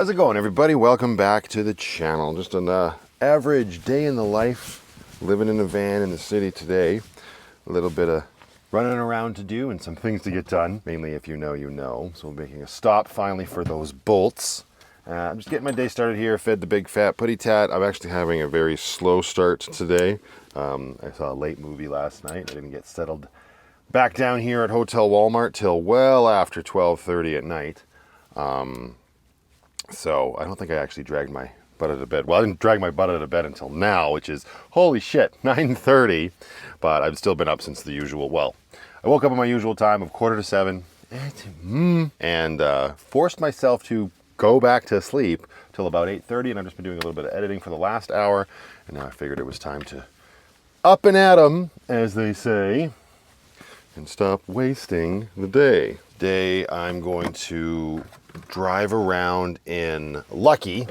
How's it going, everybody? Welcome back to the channel. Just an average day in the life, living in a van in the city today. A little bit of running around to do and some things to get done. Mainly, if you know, you know. So we're making a stop finally for those bolts. I'm just getting my day started here. Fed the big fat putty tat. I'm actually having a very slow start today. I saw a late movie last night. I didn't get settled back down here at Hotel Walmart till well after 12:30 at night. So I don't think I actually dragged my butt out of bed. Well, I didn't drag my butt out of bed until now, which is, holy shit, 9:30. But I've still been up since the usual. Well, I woke up at my usual time of 6:45 and forced myself to go back to sleep till about 8:30. And I've just been doing a little bit of editing for the last hour. And now I figured it was time to up and at 'em, as they say, and stop wasting the day. Today I'm going to drive around in Lucky,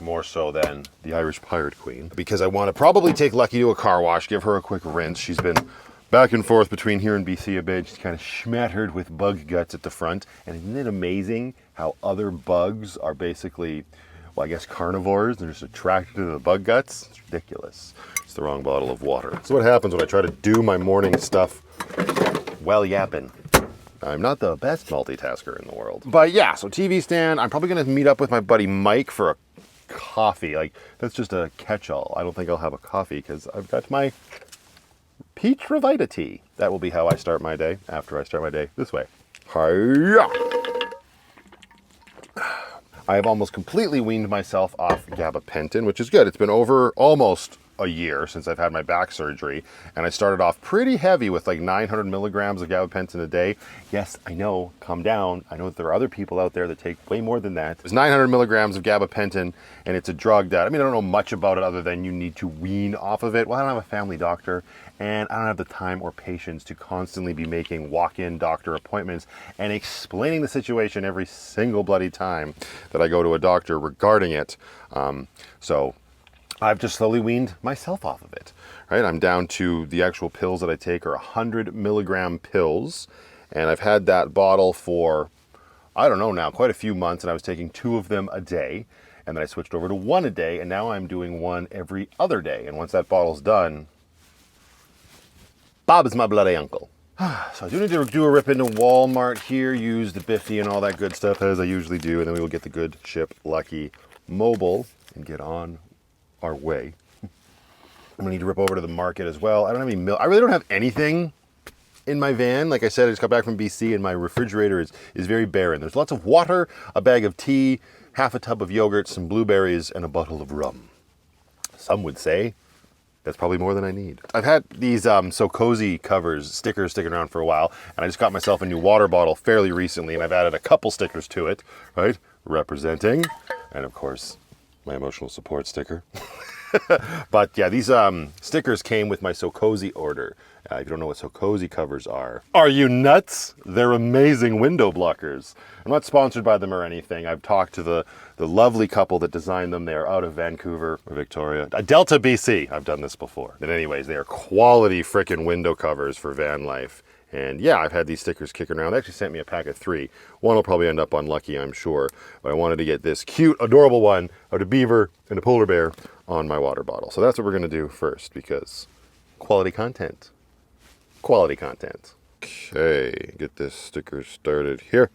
more so than the Irish Pirate Queen, because I want to probably take Lucky to a car wash, give her a quick rinse. She's been back and forth between here and BC a bit. She's kind of smattered with bug guts at the front. And isn't it amazing how other bugs are basically, well, I guess carnivores. They're just attracted to the bug guts. It's ridiculous. It's the wrong bottle of water. That's what happens when I try to do my morning stuff while yapping. I'm not the best multitasker in the world. But yeah, so TV stand. I'm probably going to meet up with my buddy Mike for a coffee. Like, that's just a catch-all. I don't think I'll have a coffee because I've got my peach Revita tea. That will be how I start my day after I start my day this way. Hi-ya! I have almost completely weaned myself off gabapentin, which is good. It's been over almost a year since I've had my back surgery, and I started off pretty heavy with like 900 milligrams of gabapentin a day. Yes, I know, calm down. I know that there are other people out there that take way more than that. It's 900 milligrams of gabapentin, and it's a drug that, I mean, I don't know much about it other than you need to wean off of it. Well, I don't have a family doctor, and I don't have the time or patience to constantly be making walk-in doctor appointments and explaining the situation every single bloody time that I go to a doctor regarding it. So I've just slowly weaned myself off of it, right? I'm down to the actual pills that I take are 100 milligram pills, and I've had that bottle for, I don't know now, quite a few months, and I was taking 2 of them a day, and then I switched over to 1 a day, and now I'm doing 1 every other day, and once that bottle's done, Bob is my bloody uncle. So I do need to do a rip into Walmart here, use the Biffy and all that good stuff as I usually do, and then we will get the good ship Lucky mobile and get on our way. I'm gonna need to rip over to the market as well. I don't have any milk. I really don't have anything in my van. Like I said, I just got back from BC and my refrigerator is very barren. There's lots of water, a bag of tea, half a tub of yogurt, some blueberries, and a bottle of rum. Some would say that's probably more than I need. I've had these So Cozy covers, stickers sticking around for a while, and I just got myself a new water bottle fairly recently, and I've added a couple stickers to it, right? Representing, and of course, my emotional support sticker. But yeah, these stickers came with my So Cozy order. If you don't know what So Cozy covers are you nuts? They're amazing window blockers. I'm not sponsored by them or anything. I've talked to the lovely couple that designed them. They are out of Vancouver or Victoria. Delta, BC. I've done this before. But anyways, they are quality frickin' window covers for Vanlife. And yeah, I've had these stickers kicking around. They actually sent me a pack of 3. One will probably end up on Lucky, I'm sure. But I wanted to get this cute, adorable one of a beaver and a polar bear on my water bottle. So that's what we're going to do first, because quality content. Quality content. Okay, get this sticker started here.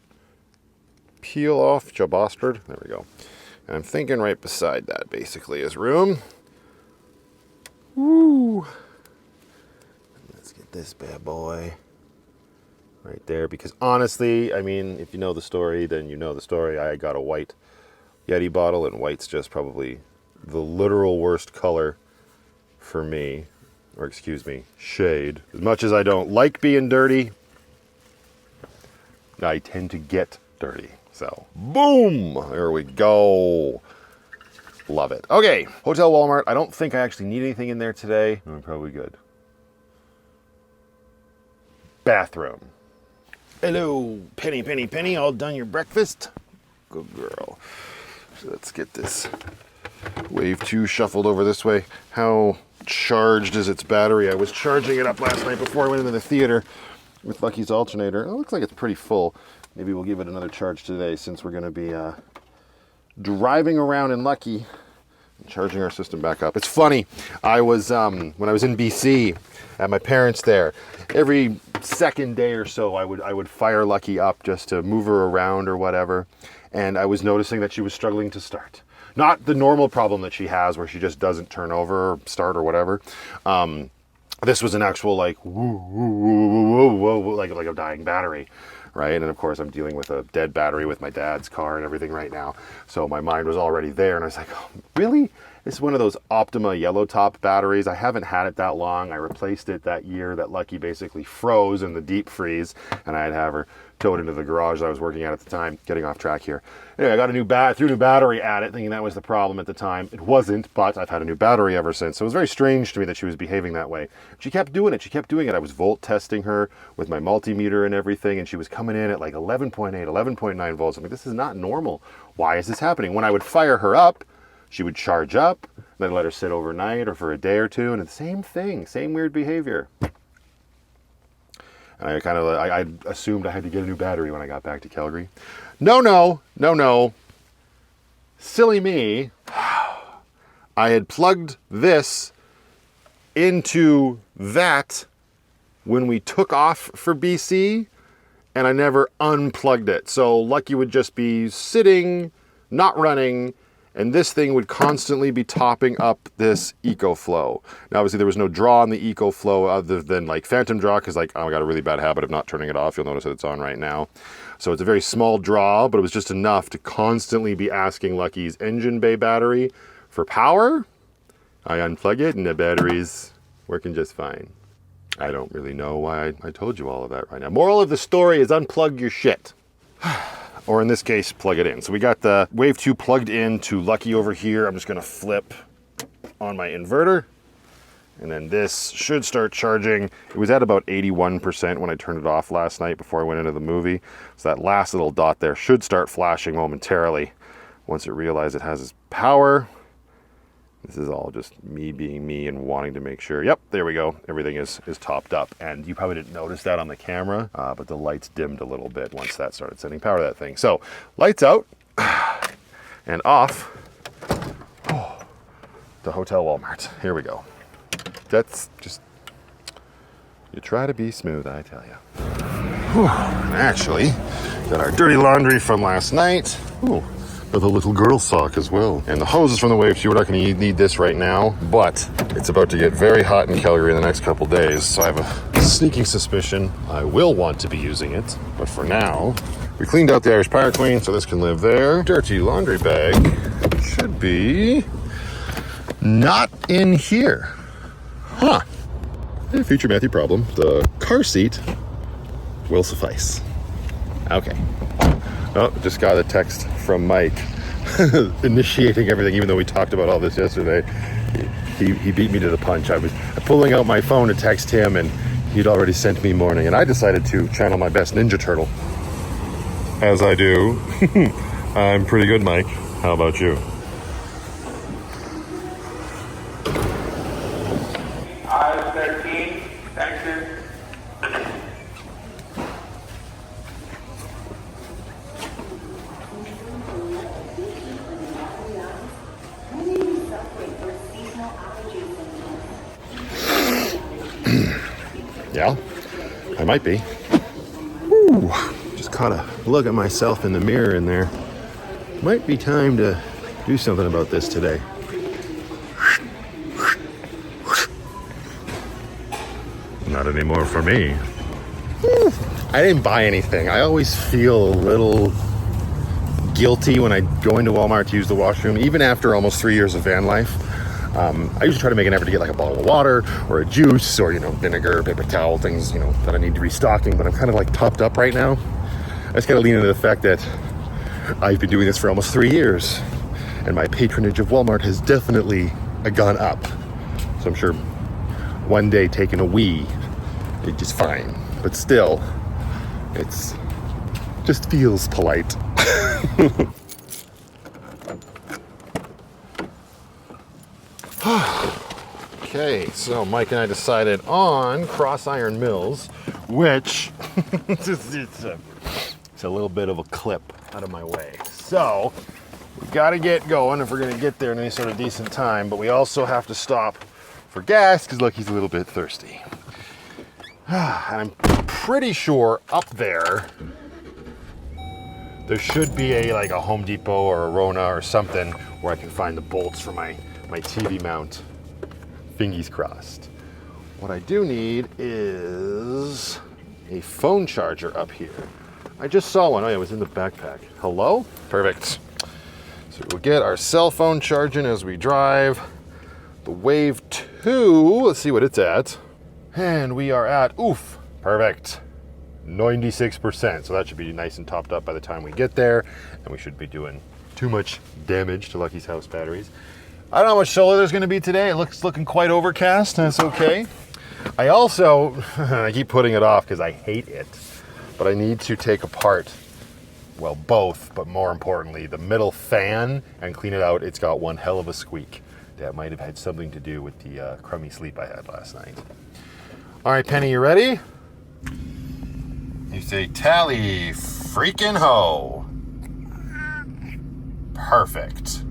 Peel off, ya bastard. There we go. And I'm thinking right beside that, basically, is room. Woo! Let's get this bad boy right there, because honestly, I mean, if you know the story, then you know the story. I got a white Yeti bottle, and white's just probably the literal worst color for me, or excuse me, shade. As much as I don't like being dirty, I tend to get dirty. So, boom, there we go. Love it. Okay, Hotel Walmart. I don't think I actually need anything in there today. I'm probably good. Bathroom. Hello, Penny, Penny, Penny, all done your breakfast? Good girl. So let's get this Wave 2 shuffled over this way. How charged is its battery? I was charging it up last night before I went into the theater with Lucky's alternator. It looks like it's pretty full. Maybe we'll give it another charge today since we're going to be driving around in Lucky and charging our system back up. It's funny, I was, when I was in BC at my parents there, every second day or so I would fire Lucky up just to move her around or whatever. And I was noticing that she was struggling to start. Not the normal problem that she has where she just doesn't turn over or start or whatever. This was an actual like, woo, woo, woo, woo, woo, woo, like a dying battery, right? And of course I'm dealing with a dead battery with my dad's car and everything right now. So my mind was already there and I was like, oh, really? It's one of those Optima yellow top batteries. I haven't had it that long. I replaced it that year that Lucky basically froze in the deep freeze and I'd have her towed into the garage that I was working at the time. Getting off track here. Anyway, I got threw a new battery at it thinking that was the problem at the time. It wasn't, but I've had a new battery ever since. So it was very strange to me that she was behaving that way. She kept doing it. She kept doing it. I was volt testing her with my multimeter and everything and she was coming in at like 11.8, 11.9 volts. I'm like, this is not normal. Why is this happening? When I would fire her up, she would charge up, then let her sit overnight or for a day or two, and the same thing, same weird behavior. And I assumed I had to get a new battery when I got back to Calgary. No. Silly me. I had plugged this into that when we took off for BC, and I never unplugged it. So Lucky would just be sitting, not running, and this thing would constantly be topping up this EcoFlow. Now, obviously, there was no draw on the EcoFlow other than like phantom draw, because like, I got a really bad habit of not turning it off. You'll notice that it's on right now. So it's a very small draw, but it was just enough to constantly be asking Lucky's engine bay battery for power. I unplug it, and the battery's working just fine. I don't really know why I told you all of that right now. Moral of the story is unplug your shit. Or in this case, plug it in. So we got the Wave 2 plugged in to Lucky over here. I'm just gonna flip on my inverter. And then this should start charging. It was at about 81% when I turned it off last night before I went into the movie. So that last little dot there should start flashing momentarily once it realizes it has its power. This is all just me being me and wanting to make sure. Yep, there we go. Everything is topped up. And you probably didn't notice that on the camera, but the lights dimmed a little bit once that started sending power to that thing. So lights out and off. Oh, the Hotel Walmart. Here we go. That's just, you try to be smooth, I tell you. Whew. Actually, got our dirty laundry from last night. Ooh. With a little girl sock as well. And the hoses from the Wave 2, we're not going to need this right now, but it's about to get very hot in Calgary in the next couple days, so I have a sneaking suspicion I will want to be using it. But for now, we cleaned out the Irish Power Queen, so this can live there. Dirty laundry bag should be not in here. Huh. Future Matthew problem. The car seat will suffice. Okay. Oh, just got a text from Mike initiating everything, even though we talked about all this yesterday. He beat me to the punch. I was pulling out my phone to text him, and he'd already sent me morning, and I decided to channel my best Ninja Turtle. As I do. I'm pretty good, Mike. How about you? I 13, Texas. Yeah, I might be. Ooh, just caught a look at myself in the mirror in there. Might be time to do something about this today. Not anymore for me. I didn't buy anything. I always feel a little guilty when I go into Walmart to use the washroom, even after almost 3 years of van life. I usually try to make an effort to get like a bottle of water or a juice or, vinegar, paper towel, things, that I need restocking, but I'm kind of like topped up right now. I just got to lean into the fact that I've been doing this for almost 3 years and my patronage of Walmart has definitely gone up. So I'm sure one day taking a wee is just fine, but still, it's just feels polite. Okay, so Mike and I decided on cross iron mills, which it's a little bit of a clip out of my way. So We gotta get going if we're gonna get there in any sort of decent time, but we also have to stop for gas because look, he's a little bit thirsty. And I'm pretty sure up there should be a Home Depot or a Rona or something where I can find the bolts for my TV mount. Fingers crossed. What I do need is a phone charger up here. I just saw one. Oh yeah, it was in the backpack. Hello? Perfect. So we'll get our cell phone charging as we drive. The Wave 2, let's see what it's at. And we are at, oof, perfect. 96%, so that should be nice and topped up by the time we get there, and we shouldn't be doing too much damage to Lucky's house batteries. I don't know how much solar there's going to be today. It's looking quite overcast, and that's okay. I also, I keep putting it off because I hate it, but I need to take apart, well, both, but more importantly, the middle fan and clean it out. It's got one hell of a squeak. That might have had something to do with the crummy sleep I had last night. All right, Penny, you ready? You say, tally freaking ho. Perfect.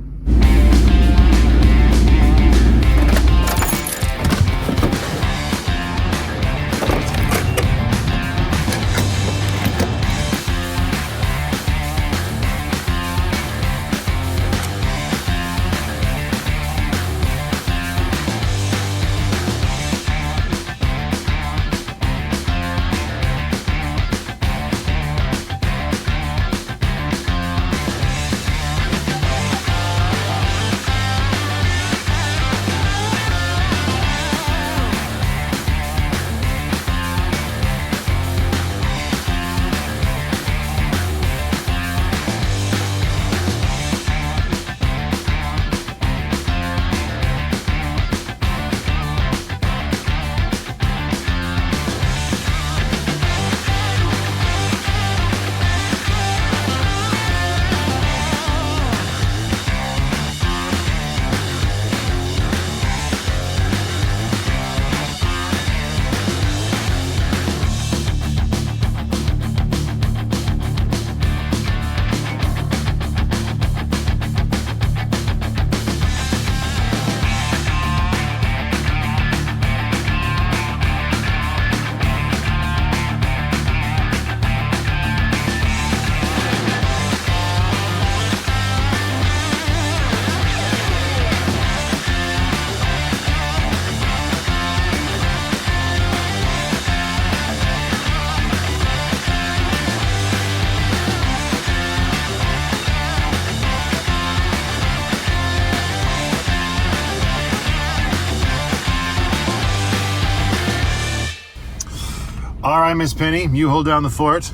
All right, Miss Penny, you hold down the fort.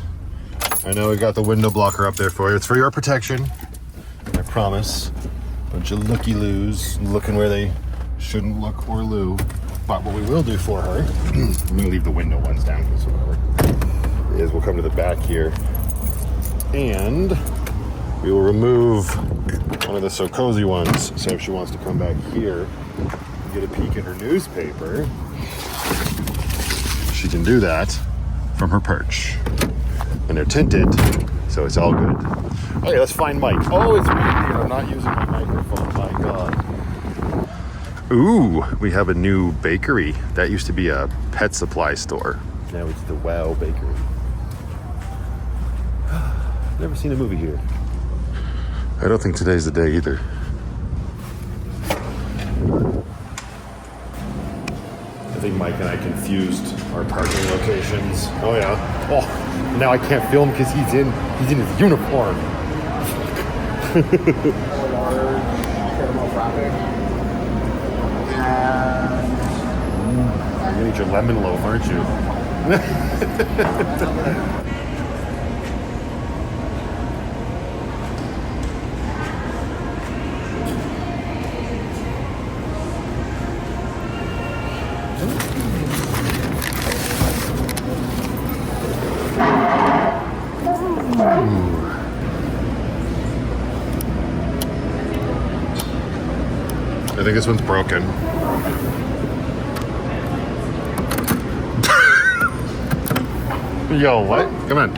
I know we got the window blocker up there for you. It's for your protection, I promise. Bunch of looky-loos looking where they shouldn't look or loo. But what we will do for her, I'm gonna leave the window ones down, because whatever, is we'll come to the back here and we will remove one of the So Cozy ones. So if she wants to come back here and get a peek at her newspaper, she can do that from her perch. And they're tinted, so it's all good. Okay, let's find Mike. Oh, it's me. I'm not using my microphone, my God. Ooh, we have a new bakery. That used to be a pet supply store. Now it's the Wow Bakery. Never seen a movie here. I don't think today's the day either. I think Mike and I confused our parking locations. Oh yeah. Oh, now I can't film because he's in his uniform. You're gonna eat your lemon loaf, aren't you? I think this one's broken. Yo, what? Come on.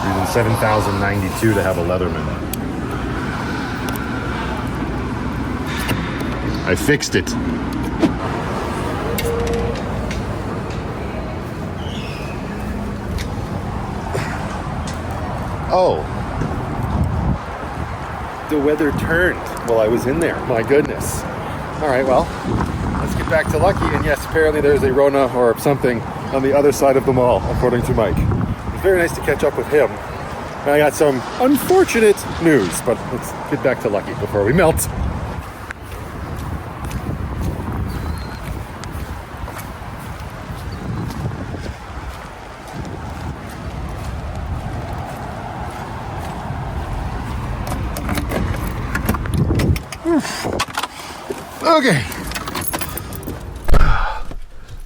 Reason 7,092 to have a Leatherman. I fixed it. Oh. The weather turned while I was in there. My goodness. All right, well, let's get back to Lucky. And yes, apparently there's a Rona or something on the other side of the mall, according to Mike. It's very nice to catch up with him. And I got some unfortunate news, but let's get back to Lucky before we melt. Okay.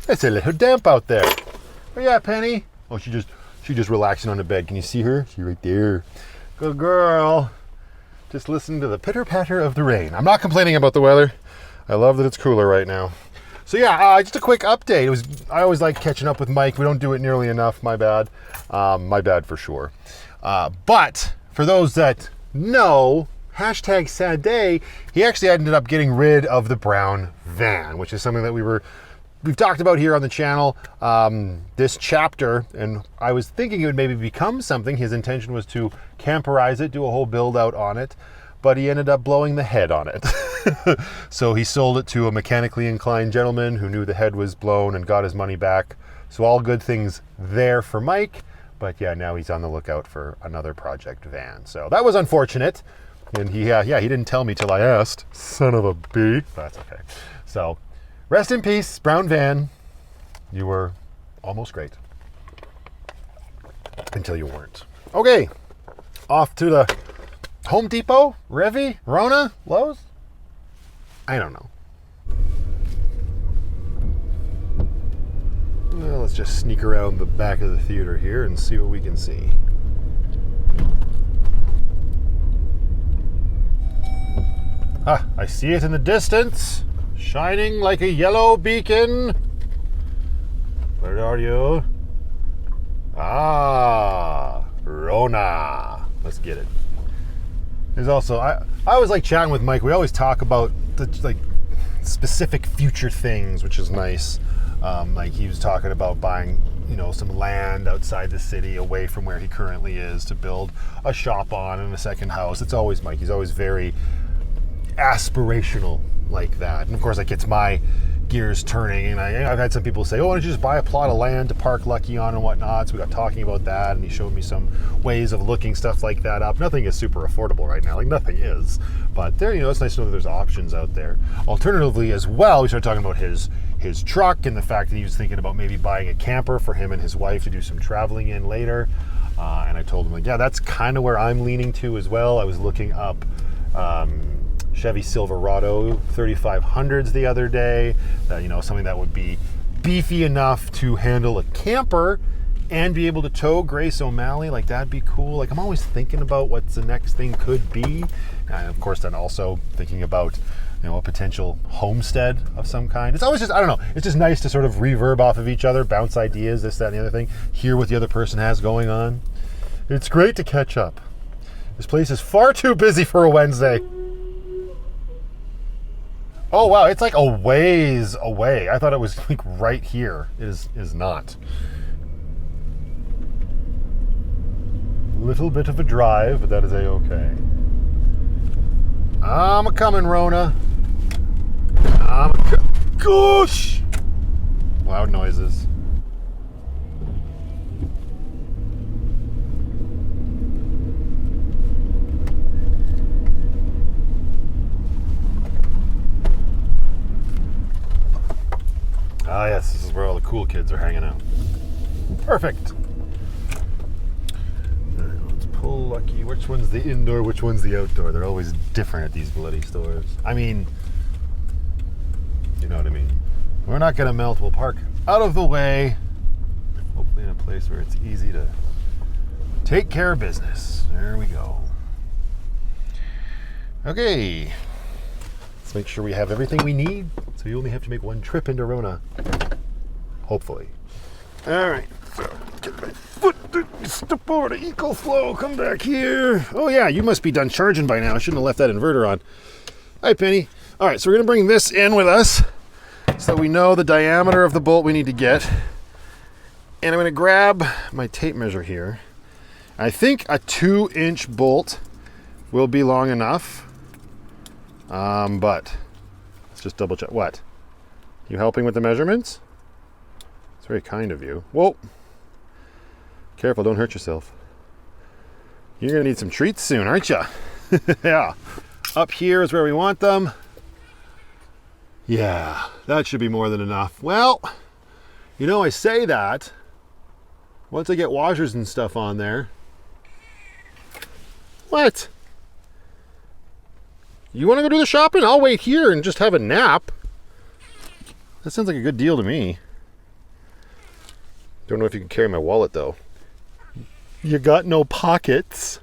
It's a little damp out there. Where you at, Penny? Oh, she just relaxing on the bed. Can you see her? She's right there. Good girl. Just listen to the pitter-patter of the rain. I'm not complaining about the weather. I love that it's cooler right now. So yeah, just a quick update. I always like catching up with Mike. We don't do it nearly enough. My bad. My bad for sure. But for those that know, hashtag sad day, he actually ended up getting rid of the brown van, which is something that we've talked about here on the channel this chapter, and I was thinking it would maybe become something. His intention was to camperize it, do a whole build out on it, but he ended up blowing the head on it. So he sold it to a mechanically inclined gentleman who knew the head was blown and got his money back. So all good things there for Mike, but yeah, now he's on the lookout for another project van. So that was unfortunate. And he didn't tell me till I asked. Son of a bee. That's okay. So, rest in peace, brown van. You were almost great. Until you weren't. Okay. Off to the Home Depot, Revy, Rona, Lowe's? I don't know. Well, let's just sneak around the back of the theater here and see what we can see. Ah, I see it in the distance, shining like a yellow beacon. Where are you? Ah, Rona. Let's get it. There's also, I always like chatting with Mike. We always talk about the specific future things, which is nice. Like he was talking about buying, some land outside the city, away from where he currently is, to build a shop on and a second house. It's always Mike. He's always very aspirational like that, and of course that gets my gears turning. And I've had some people say, oh, why don't you just buy a plot of land to park Lucky on and whatnot. So we got talking about that, and he showed me some ways of looking stuff like that up. Nothing is super affordable right now, like nothing is, but there, it's nice to know that there's options out there. Alternatively as well, we started talking about his truck and the fact that he was thinking about maybe buying a camper for him and his wife to do some traveling in later. And I told him, yeah, that's kind of where I'm leaning to as well. I was looking up Chevy Silverado 3500s the other day, something that would be beefy enough to handle a camper and be able to tow Grace O'Malley. Like, that'd be cool. Like, I'm always thinking about what the next thing could be. And of course, then also thinking about, a potential homestead of some kind. It's always just, I don't know, it's just nice to sort of reverb off of each other, bounce ideas, this, that, and the other thing, hear what the other person has going on. It's great to catch up. This place is far too busy for a Wednesday. Oh wow, it's like a ways away. I thought it was like right here. It is not. Little bit of a drive, but that is a-okay. I'm a-coming, Rona. Gosh! Loud noises. Ah yes, this is where all the cool kids are hanging out. Perfect. All right, let's pull Lucky. Which one's the indoor, which one's the outdoor? They're always different at these bloody stores. I mean, you know what I mean. We're not gonna melt, we'll park out of the way. Hopefully in a place where it's easy to take care of business. There we go. Okay. Let's make sure we have everything we need, so you only have to make one trip into Rona. Hopefully. All right, so Get my foot. Step over to EcoFlow. Come back here. Oh yeah, you must be done charging by now. I shouldn't have left that inverter on. Hi, Penny. All right, so we're gonna bring this in with us so we know the diameter of the bolt we need to get. And I'm gonna grab my tape measure here. I think a 2-inch bolt will be long enough. But let's just double check. What? You helping with the measurements? It's very kind of you. Whoa. Careful, don't hurt yourself. You're gonna need some treats soon, aren't you? Yeah. Up here is where we want them. Yeah, that should be more than enough. Well, you know, I say that. Once I get washers and stuff on there. What? You want to go do the shopping? I'll wait here and just have a nap. That sounds like a good deal to me. Don't know if you can carry my wallet though. You got no pockets.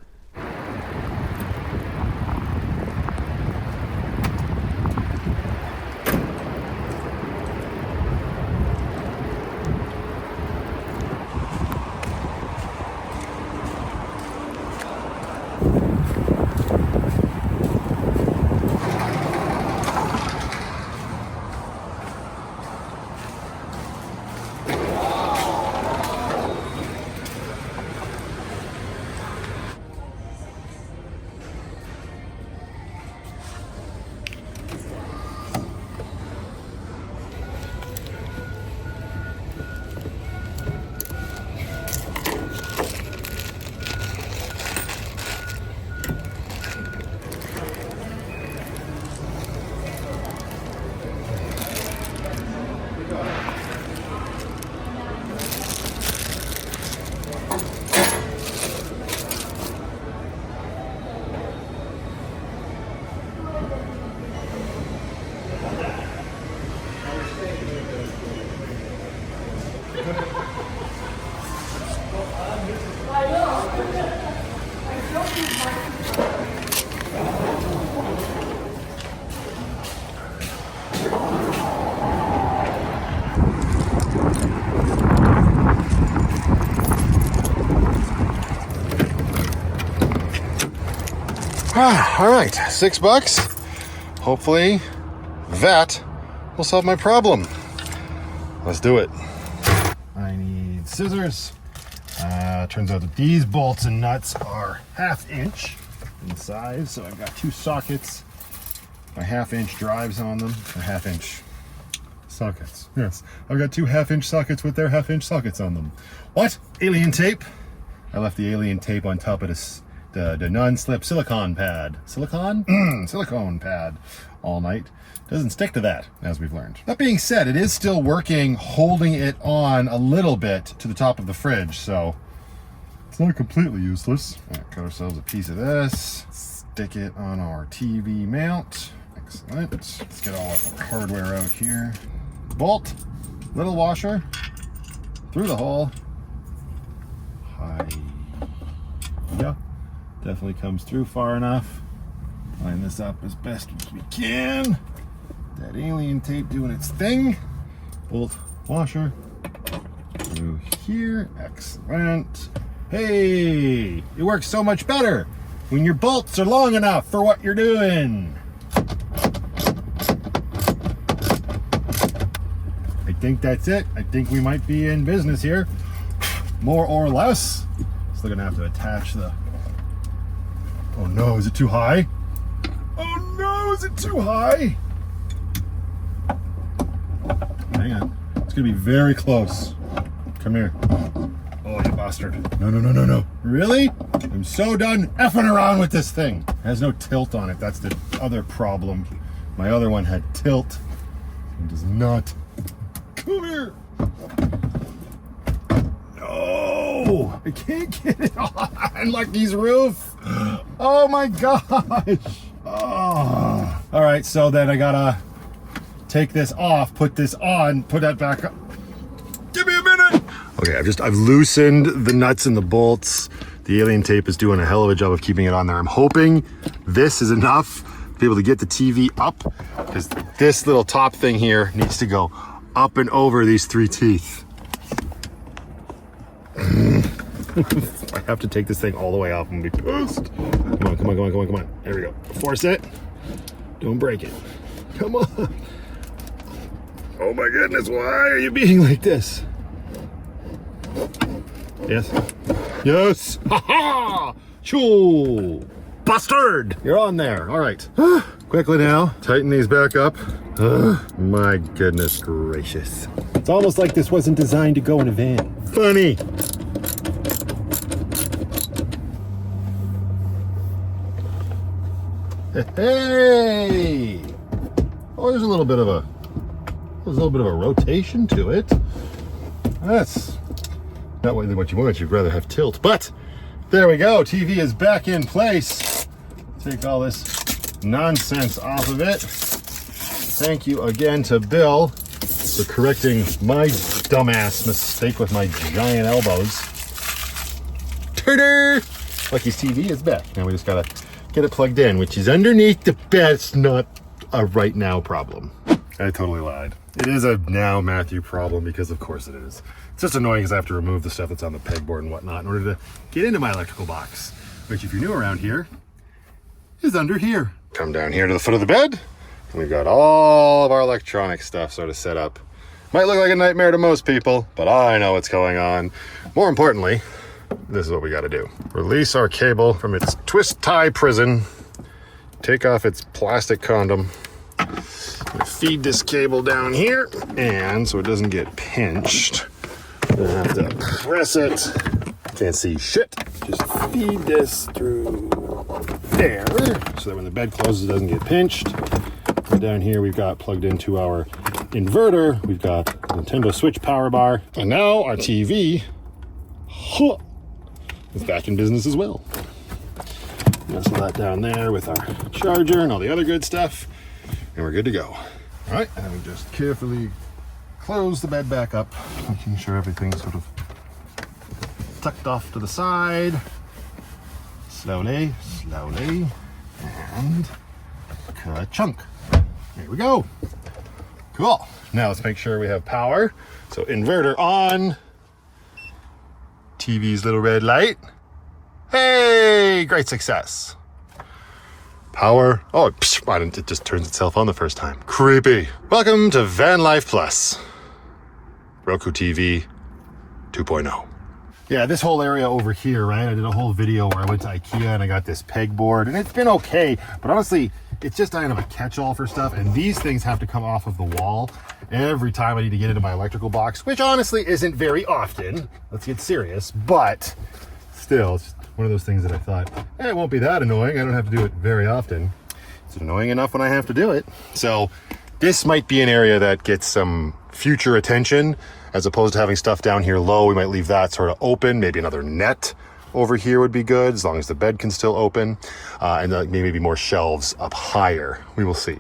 All right, $6. Hopefully that will solve my problem. Let's do it. I need scissors. Turns out that these bolts and nuts are 1/2 inch in size, so I've got 2 sockets. My 1/2 inch drives on them, or 1/2 inch sockets. Yes, I've got 2 1/2 inch sockets with their 1/2 inch sockets on them. What? Alien tape? I left the alien tape on top of this. The non-slip silicone pad. Silicone? Silicone pad all night. Doesn't stick to that, as we've learned. That being said, it is still working, holding it on a little bit to the top of the fridge, so it's not completely useless. All right, cut ourselves a piece of this. Stick it on our TV mount. Excellent. Let's get all our hardware out here. Bolt, little washer, through the hole. Yeah. Definitely comes through far enough. Line this up as best as we can. That alien tape doing its thing. Bolt washer through here. Excellent. Hey, it works so much better when your bolts are long enough for what you're doing. I think that's it. I think we might be in business here. More or less. Still gonna have to attach the... Oh no, is it too high? Oh no, is it too high? Hang on. It's gonna be very close. Come here. Oh, you bastard. No, no, no, no, no. Really? I'm so done effing around with this thing. It has no tilt on it. That's the other problem. My other one had tilt. It does not. Come here. No, I can't get it on Lucky's roof. Oh my gosh. Oh. All right, so then I gotta take this off, put this on, put that back up. Give me a minute. Okay, I've loosened the nuts and the bolts. The alien tape is doing a hell of a job of keeping it on there. I'm hoping this is enough to be able to get the TV up, because this little top thing here needs to go up and over these 3 teeth. I have to take this thing all the way off and be pissed. Come on, come on, come on, come on, come on. There we go. Force it. Don't break it. Come on. Oh my goodness, why are you being like this? Yes. Yes. Ha ha! Choo! Bastard! You're on there. All right. Quickly now, tighten these back up. My goodness gracious. It's almost like this wasn't designed to go in a van. Funny. Hey! Oh, there's a little bit of a rotation to it. That's not what you want. You'd rather have tilt, but there we go. TV is back in place. Take all this nonsense off of it. Thank you again to Bill for correcting my dumbass mistake with my giant elbows. Ta-da! Lucky's TV is back. Now we just gotta get it plugged in, which is underneath the bed. It's not a right now problem. I totally lied. It is a now Matthew problem because of course it is. It's just annoying because I have to remove the stuff that's on the pegboard and whatnot in order to get into my electrical box, which if you're new around here, is under here. Come down here to the foot of the bed, and we've got all of our electronic stuff sort of set up. Might look like a nightmare to most people, but I know what's going on. More importantly, this is what we got to do. Release our cable from its twist tie prison, take off its plastic condom, feed this cable down here, and so it doesn't get pinched, I have to press it. Can't see shit. Just feed this through there, so that when the bed closes, it doesn't get pinched. And down here, we've got plugged into our inverter. We've got a Nintendo Switch power bar, and now our TV is back in business as well. Nestle that down there with our charger and all the other good stuff, and we're good to go. All right, and we just carefully close the bed back up, making sure everything's sort of tucked off to the side. Slowly, slowly, and ka-chunk. There we go. Cool. Now let's make sure we have power. So inverter on. TV's little red light. Hey, great success. Power. Oh, it just turns itself on the first time. Creepy. Welcome to Vanlife Plus. Roku TV 2.0. Yeah, this whole area over here, right? I did a whole video where I went to IKEA and I got this pegboard, and it's been okay, but honestly, it's just kind of a catch-all for stuff, and these things have to come off of the wall every time I need to get into my electrical box, which honestly isn't very often. Let's get serious, but still, it's one of those things that I thought, it won't be that annoying. I don't have to do it very often. It's annoying enough when I have to do it. So this might be an area that gets some future attention. As opposed to having stuff down here low, we might leave that sort of open. Maybe another net over here would be good, as long as the bed can still open. And maybe more shelves up higher. We will see.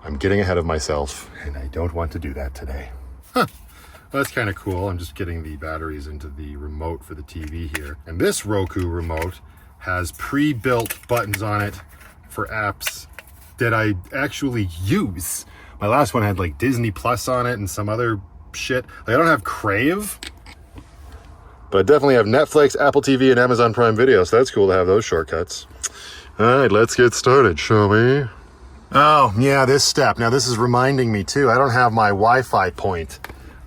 I'm getting ahead of myself, and I don't want to do that today. Huh. Well, that's kind of cool. I'm just getting the batteries into the remote for the TV here. And this Roku remote has pre-built buttons on it for apps that I actually use. My last one had like Disney Plus on it and some other shit. Like, I don't have Crave, but I definitely have Netflix, Apple TV, and Amazon Prime Video, so that's cool to have those shortcuts. All right, let's get started, shall we? Oh, yeah, this step. Now, this is reminding me, too, I don't have my Wi-Fi point.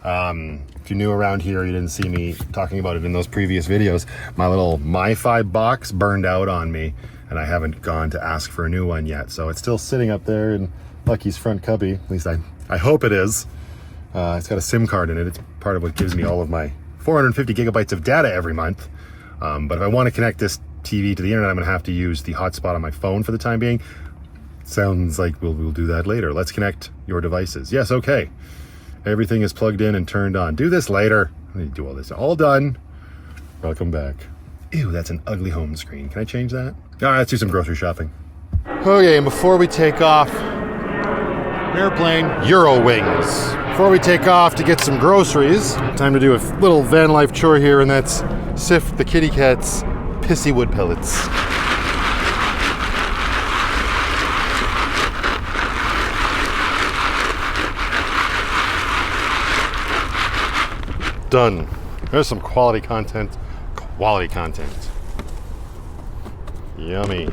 If you're new around here, you didn't see me talking about it in those previous videos. My little MiFi box burned out on me, and I haven't gone to ask for a new one yet, so it's still sitting up there in Lucky's front cubby. At least I hope it is. It's got a SIM card in it. It's part of what gives me all of my 450 gigabytes of data every month. But if I want to connect this TV to the internet, I'm going to have to use the hotspot on my phone for the time being. Sounds like we'll do that later. Let's connect your devices. Yes, okay. Everything is plugged in and turned on. Do this later. I need to do all this. All done. Welcome back. Ew, that's an ugly home screen. Can I change that? All right, let's do some grocery shopping. Okay, and before we take off, airplane, Eurowings. Before we take off to get some groceries, time to do a little van life chore here, and that's sift the kitty cat's pissy wood pellets. Done. There's some quality content. quality content. Yummy.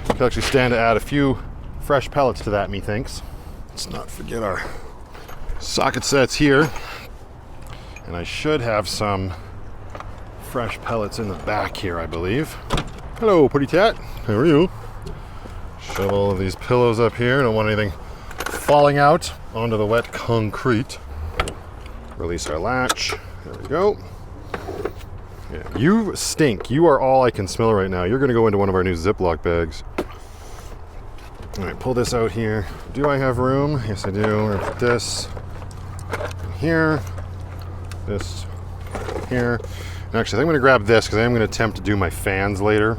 Could actually stand to add a few fresh pellets to that, methinks. Let's not forget our socket sets here. And I should have some fresh pellets in the back here, I believe. Hello, pretty tat. How are you? Shove all of these pillows up here. Don't want anything falling out onto the wet concrete. Release our latch. There we go. Yeah, you stink. You are all I can smell right now. You're going to go into one of our new Ziploc bags. All right, pull this out here. Do I have room? Yes, I do. We're going to put this here. This here. And actually, I think I'm going to grab this because I am going to attempt to do my fans later.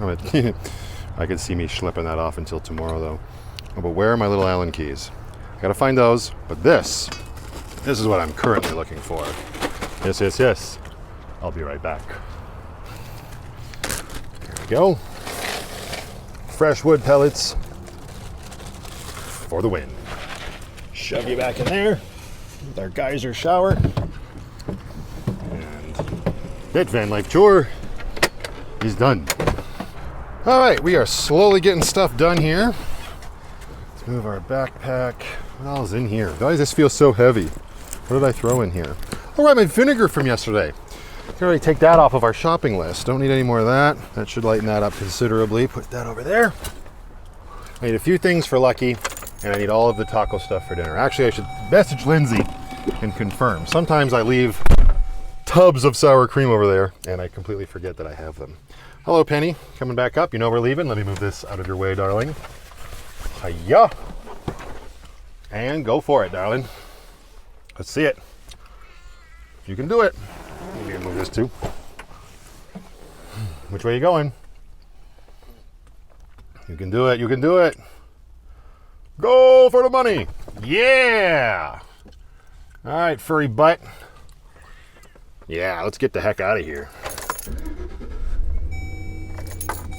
I could see me schlepping that off until tomorrow, though. Oh, but where are my little Allen keys? I got to find those. But this is what I'm currently looking for. Yes, yes, yes. I'll be right back. There we go. Fresh wood pellets for the win. Shove you back in there with our geyser shower. And that Vanlife chore is done. All right, we are slowly getting stuff done here. Let's move our backpack. What else is in here? Why does this feel so heavy? What did I throw in here? All right, my vinegar from yesterday. Can already take that off of our shopping list. Don't need any more of that. That should lighten that up considerably. Put that over there. I need a few things for Lucky, and I need all of the taco stuff for dinner. Actually, I should message Lindsay and confirm. Sometimes I leave tubs of sour cream over there, and I completely forget that I have them. Hello, Penny. Coming back up. You know we're leaving. Let me move this out of your way, darling. Hiya. And go for it, darling. Let's see it. You can do it. Maybe I move this too. Which way are you going? You can do it. You can do it. Go for the money. Yeah. All right, furry butt. Yeah, let's get the heck out of here.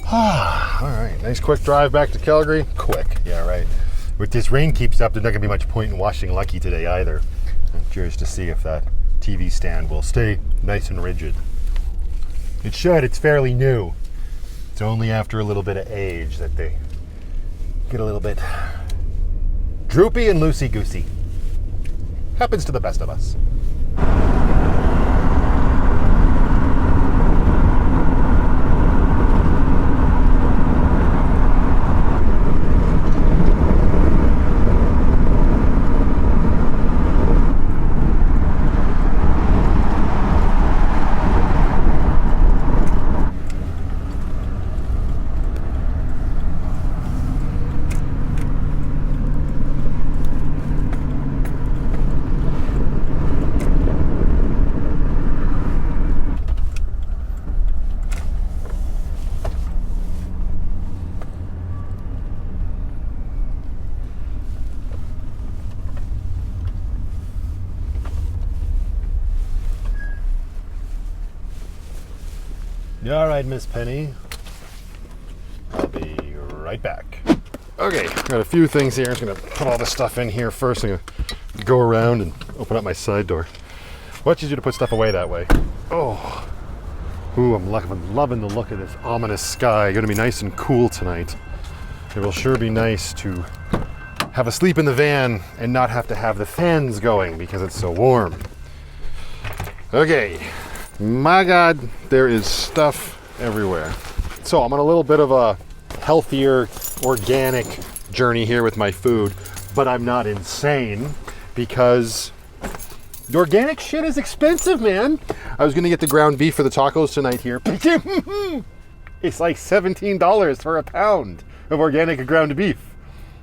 All right, nice quick drive back to Calgary. Quick, yeah, right. If this rain keeps up, there's not gonna be much point in washing Lucky today either. I'm curious to see if that TV stand will stay nice and rigid. It should, it's fairly new. It's only after a little bit of age that they get a little bit droopy and loosey-goosey. Happens to the best of us. You all right, Miss Penny? I'll be right back. Okay, got a few things here. I'm just gonna put all this stuff in here first. I'm gonna go around and open up my side door. Much easier to put stuff away that way. Oh, ooh, I'm loving the look of this ominous sky. Gonna be nice and cool tonight. It will sure be nice to have a sleep in the van and not have to have the fans going because it's so warm. Okay. My God, there is stuff everywhere. So I'm on a little bit of a healthier, organic journey here with my food, but I'm not insane because the organic shit is expensive, man. I was gonna get the ground beef for the tacos tonight here. It's like $17 for a pound of organic ground beef.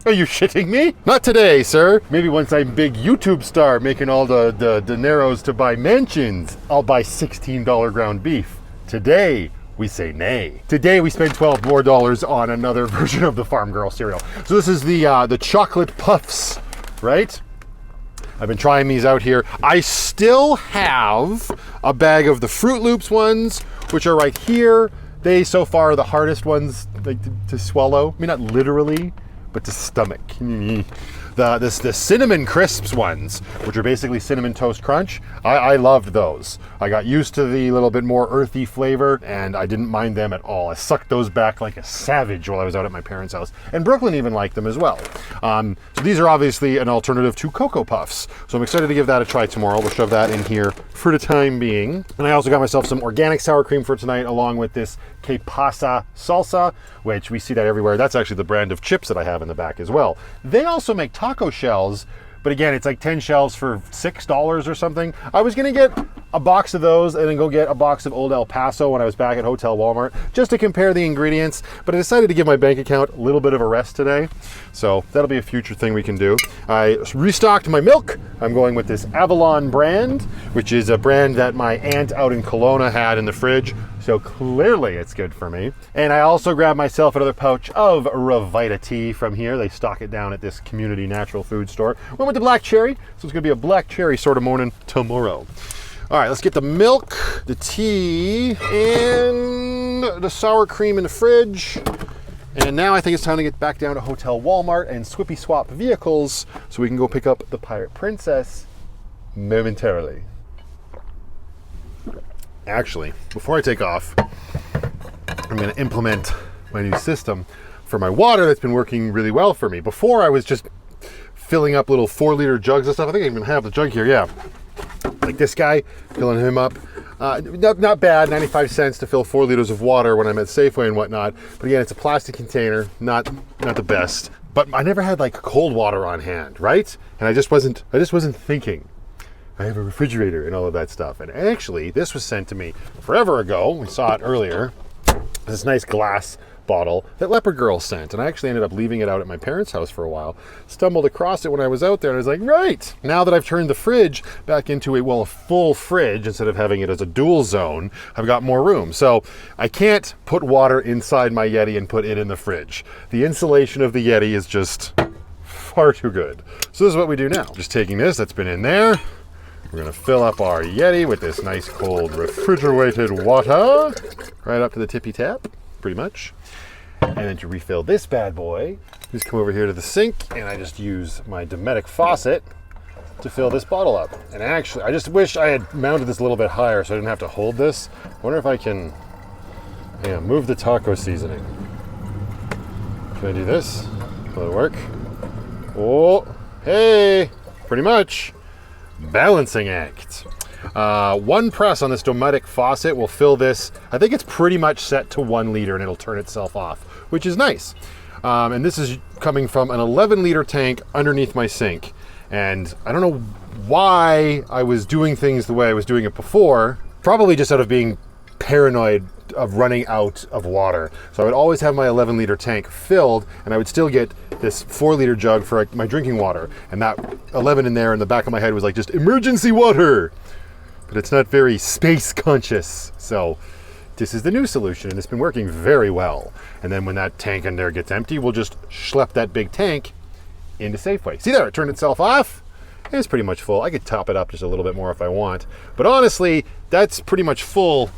Are you shitting me? Not today, sir. Maybe once I'm big YouTube star making all the dineros to buy mansions, I'll buy $16 ground beef. Today, we say nay. Today, we spend $12 more on another version of the Farm Girl cereal. So this is the chocolate puffs, right? I've been trying these out here. I still have a bag of the Fruit Loops ones, which are right here. They, so far, are the hardest ones like to swallow. I mean, not literally, but to stomach. The cinnamon crisps ones, which are basically cinnamon toast crunch. I loved those. I got used to the little bit more earthy flavor, and I didn't mind them at all. I sucked those back like a savage while I was out at my parents' house, and Brooklyn even liked them as well. So these are obviously an alternative to Cocoa Puffs, so I'm excited to give that a try tomorrow. We'll shove that in here for the time being. And I also got myself some organic sour cream for tonight, along with this Que Pasa salsa, which we see that everywhere. That's actually the brand of chips that I have in the back as well. They also make taco shells, but again, it's like 10 shells for $6 or something. I was gonna get a box of those and then go get a box of Old El Paso when I was back at Hotel Walmart, just to compare the ingredients, but I decided to give my bank account a little bit of a rest today. So that'll be a future thing we can do. I restocked my milk. I'm going with this Avalon brand, which is a brand that my aunt out in Kelowna had in the fridge. So clearly it's good for me. And I also grabbed myself another pouch of Revita tea from here. They stock it down at this community natural food store. Went with the black cherry, so it's gonna be a black cherry sort of morning tomorrow. All right, let's get the milk, the tea, and the sour cream in the fridge. And now I think it's time to get back down to Hotel Walmart and swippy swap vehicles so we can go pick up the Pirate Princess momentarily. Actually, before I take off, I'm going to implement my new system for my water that's been working really well for me. Before, I was just filling up little 4-liter jugs and stuff. I think I even have the jug here, yeah. Like this guy, filling him up. Not bad, 95 cents to fill 4 liters of water when I'm at Safeway and whatnot. But again, it's a plastic container, not the best. But I never had like cold water on hand, right? And I just wasn't thinking. I have a refrigerator and all of that stuff. And actually, this was sent to me forever ago. We saw it earlier. This nice glass bottle that Leopard Girl sent. And I actually ended up leaving it out at my parents' house for a while. Stumbled across it when I was out there and I was like, right, now that I've turned the fridge back into a full fridge instead of having it as a dual zone, I've got more room. So I can't put water inside my Yeti and put it in the fridge. The insulation of the Yeti is just far too good. So this is what we do now. Just taking this that's been in there. We're gonna fill up our Yeti with this nice cold refrigerated water right up to the tippy tap, pretty much. And then to refill this bad boy, just come over here to the sink and I just use my Dometic faucet to fill this bottle up. And actually, I just wish I had mounted this a little bit higher so I didn't have to hold this. I wonder if I can, move the taco seasoning. Can I do this? Will it work? Oh, hey, pretty much. Balancing act. One press on this Dometic faucet will fill this. I think it's pretty much set to 1 liter and it'll turn itself off, which is nice. And this is coming from an 11-liter tank underneath my sink. And I don't know why I was doing things the way I was doing it before, probably just out of being paranoid of running out of water. So I would always have my 11-liter tank filled and I would still get this 4-liter jug for my drinking water. And that 11 in there in the back of my head was like just emergency water. But it's not very space conscious. So this is the new solution and it's been working very well. And then when that tank in there gets empty, we'll just schlep that big tank into Safeway. See there, it turned itself off. And it's pretty much full. I could top it up just a little bit more if I want. But honestly, that's pretty much full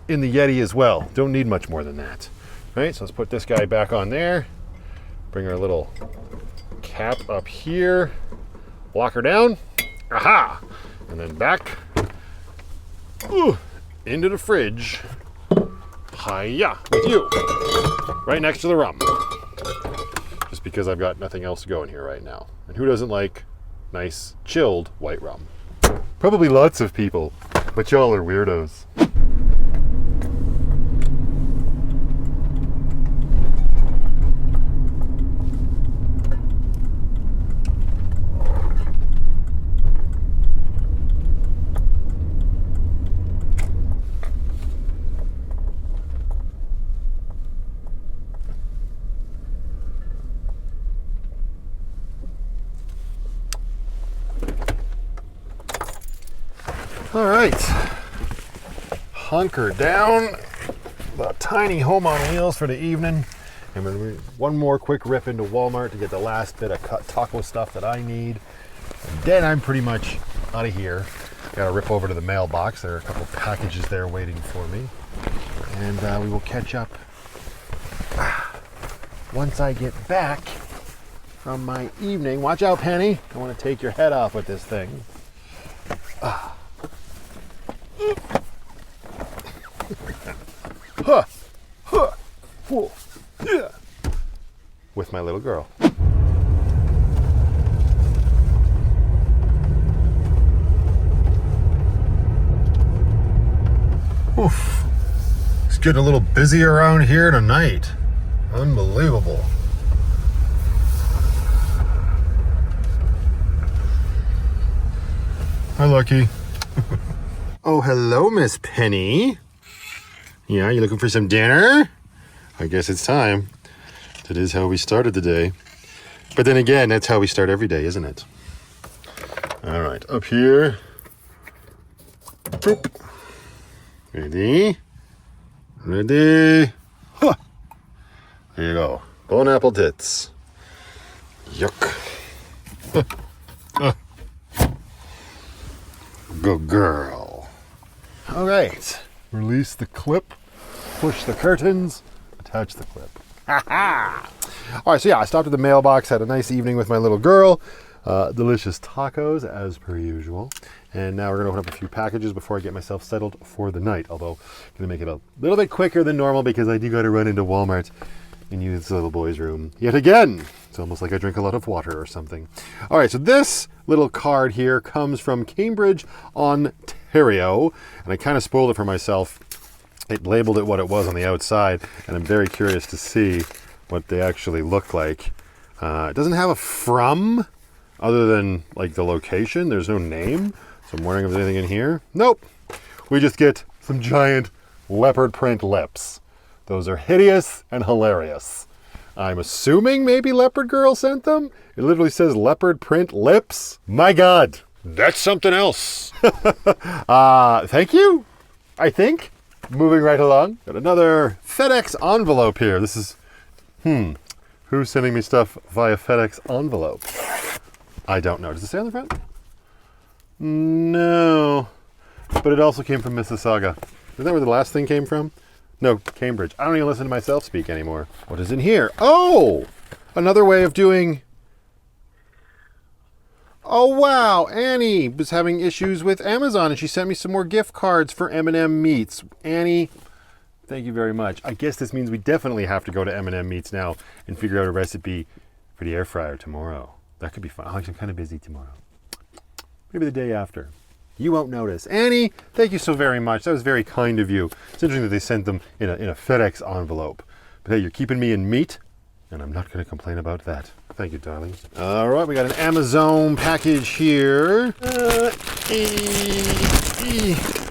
in the Yeti as well. Don't need much more than that. All right, so let's put this guy back on there. Bring our little cap up here. Lock her down. Aha! And then back. Ooh, into the fridge. Hiya, with you. Right next to the rum. Just because I've got nothing else going here right now. And who doesn't like nice, chilled white rum? Probably lots of people, but y'all are weirdos. All right, hunker down, the tiny home on wheels for the evening. And then one more quick rip into Walmart to get the last bit of taco stuff that I need. And then I'm pretty much out of here. Got to rip over to the mailbox. There are a couple packages there waiting for me. And we will catch up once I get back from my evening. Watch out, Penny. I want to take your head off with this thing. With my little girl. Oof. It's getting a little busy around here tonight. Unbelievable. Hi, Lucky. Oh, hello, Miss Penny. Yeah, you looking for some dinner? I guess it's time. That is how we started the day. But then again, that's how we start every day, isn't it? All right, up here. Boop. Ready? Ready? Huh. There you go. Bone apple tits. Yuck. Good girl. All right. Release the clip. Push the curtains. Attach the clip. Ha ha! All right, so yeah, I stopped at the mailbox, had a nice evening with my little girl. Delicious tacos, as per usual. And now we're going to open up a few packages before I get myself settled for the night. Although, I'm going to make it a little bit quicker than normal because I do got to run into Walmart and use this little boy's room yet again. It's almost like I drink a lot of water or something. All right, so this little card here comes from Cambridge, Ontario. And I kind of spoiled it for myself. It labeled it what it was on the outside, and I'm very curious to see what they actually look like. It doesn't have a from, other than like the location. There's no name, so I'm wondering if there's anything in here. Nope. We just get some giant leopard print lips. Those are hideous and hilarious. I'm assuming maybe Leopard Girl sent them. It literally says leopard print lips. My God, that's something else. Thank you, I think. Moving right along. Got another FedEx envelope here. This is, who's sending me stuff via FedEx envelope? I don't know. Does it say on the front? No. But it also came from Mississauga. Isn't that where the last thing came from? No, Cambridge. I don't even listen to myself speak anymore. What is in here? Oh! Another way of doing... Oh, wow. Annie was having issues with Amazon, and she sent me some more gift cards for M&M Meats. Annie, thank you very much. I guess this means we definitely have to go to M&M Meats now and figure out a recipe for the air fryer tomorrow. That could be fun. I'm kind of busy tomorrow. Maybe the day after. You won't notice. Annie, thank you so very much. That was very kind of you. It's interesting that they sent them in a FedEx envelope. But hey, you're keeping me in meat, and I'm not going to complain about that. Thank you, darling. All right, we got an Amazon package here.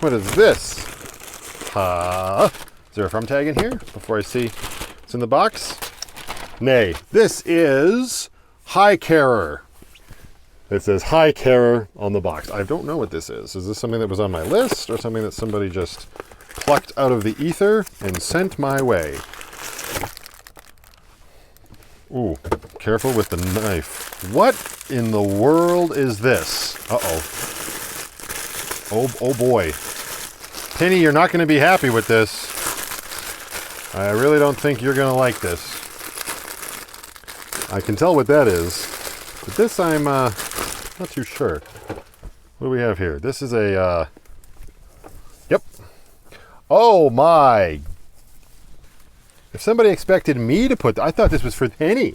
What is this? Is there a from tag in here before I see what's in the box? Nay, this is High Carer. It says High Carer on the box. I don't know what this is. Is this something that was on my list or something that somebody just plucked out of the ether and sent my way? Ooh, careful with the knife. What in the world is this? Uh-oh. Oh boy. Penny, you're not going to be happy with this. I really don't think you're going to like this. I can tell what that is. But this I'm not too sure. What do we have here? This is a... Yep. Oh my... If somebody expected me to put... I thought this was for Penny.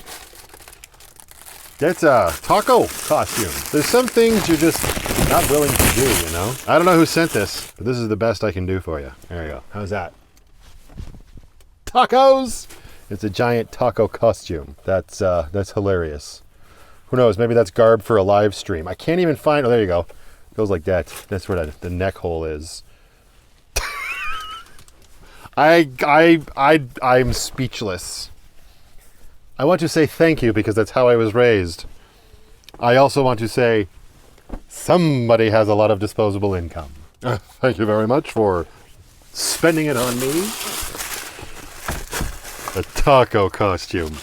That's a taco costume. There's some things you're just not willing to do, you know? I don't know who sent this, but this is the best I can do for you. There you go. How's that? Tacos! It's a giant taco costume. That's hilarious. Who knows? Maybe that's garb for a live stream. I can't even find... Oh, there you go. It goes like that. That's where the neck hole is. I'm speechless. I want to say thank you because that's how I was raised. I also want to say somebody has a lot of disposable income. Thank you very much for spending it on me. A taco costume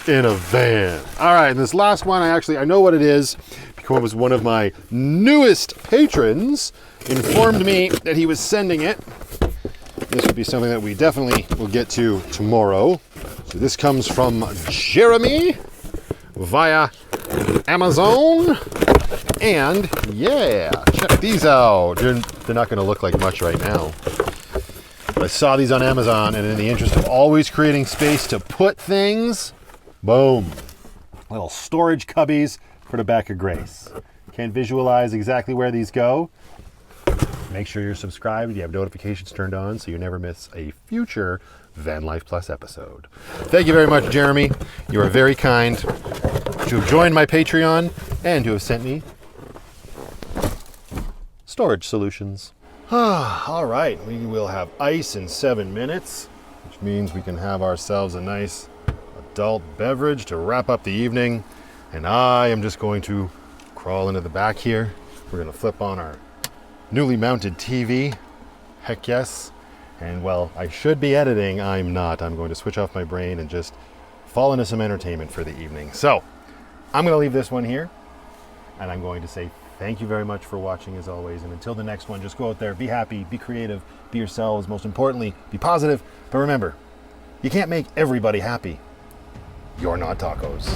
in a van. All right, and this last one, I know what it is because it was one of my newest patrons informed me that he was sending it. This would be something that we definitely will get to tomorrow. So this comes from Jeremy. via Amazon. And yeah, check these out. They're not going to look like much right now. I saw these on Amazon, and in the interest of always creating space to put things, boom. Little storage cubbies for the back of Grace. Can't visualize exactly where these go. Make sure you're subscribed, you have notifications turned on so you never miss a future Vanlife Plus episode. Thank you very much, Jeremy. You are very kind to have joined my Patreon and to have sent me storage solutions. All right, we will have ice in 7 minutes, which means we can have ourselves a nice adult beverage to wrap up the evening. And I am just going to crawl into the back here. We're going to flip on our newly mounted TV. Heck yes. And well, I should be editing. I'm not. I'm going to switch off my brain and just fall into some entertainment for the evening. So I'm going to leave this one here, and I'm going to say thank you very much for watching as always. And until the next one, just go out there, be happy, be creative, be yourselves. Most importantly, be positive. But remember, you can't make everybody happy. You're not tacos.